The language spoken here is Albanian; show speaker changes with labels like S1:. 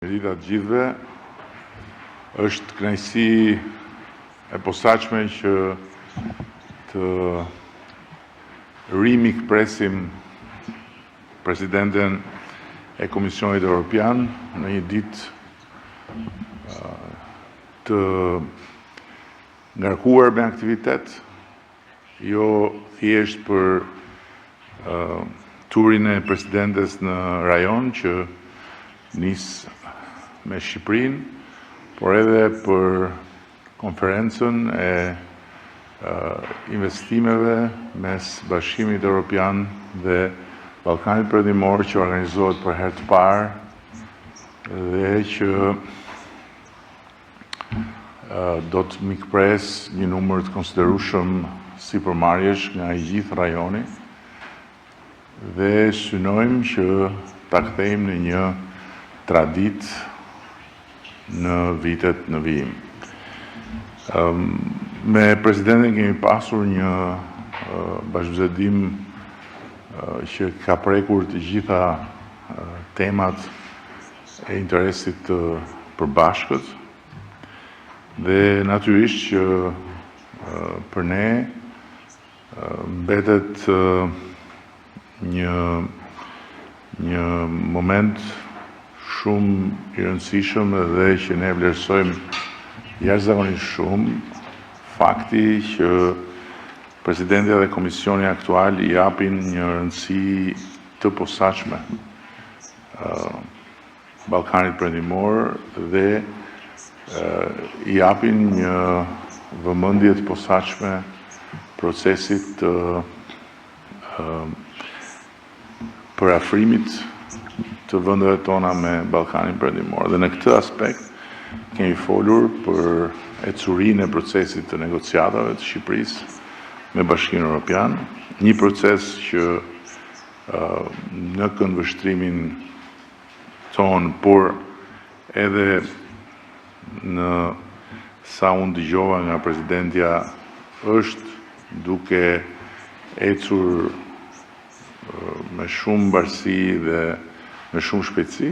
S1: Mirëdita të gjithëve, është kënaqësi e posaçme që të rimikpresim presidenten e Komisionit Evropian në një ditë të ngarkuar me aktivitet, jo thjesht për turin e presidentes në rajon që nis me Shqipërinë, por edhe për konferencën e investimeve mes Bashkimit Evropian dhe Ballkanit Perëndimor që organizohet për herë të parë dhe që do të mikpres një numër të konsiderueshëm sipërmarrjesh nga i gjithë rajoni dhe synojmë që ta kthejmë në një traditë në vitet në vijim. Me presidentin kemi pasur një bashkëbisedim që ka prekur të gjitha temat e interesit të përbashkët dhe natyrisht që për ne mbetet një moment shumë i rëndësishëm dhe që ne vlerësojmë jashtëzakonisht shumë fakti që presidenti dhe komisioni aktual i japin një rëndësi të posaçme Ballkanit Perëndimor dhe i japin një vëmendje të posaçme procesit të përafrimit të vendeve tona me Ballkanin Perëndimor. Dhe në këtë aspekt kemi folur për ecurinë e procesit të negociatave të Shqipërisë me Bashkimin Evropian, një proces që në këndvështrimin ton, por edhe në sa unë dëgjova nga presidentja është duke ecur me shumë mbarësi dhe me shumë shpejtësi.